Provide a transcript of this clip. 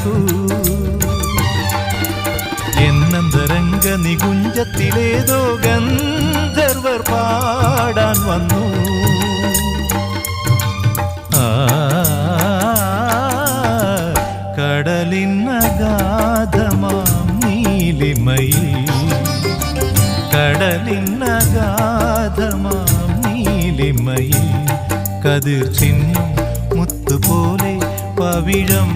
കേൾക്കൂ. എന്നന്തരംഗ നികുഞ്ചത്തിലേതോ ഗന്ധർവർ പാടാൻ വന്നു. കടലിനഗാധമാം നീലിമയിൽ, കടലിനഗാധമാം നീലിമയിൽ കതിർ ചിഹ്നം മുത്തുപോലെ പവിഴം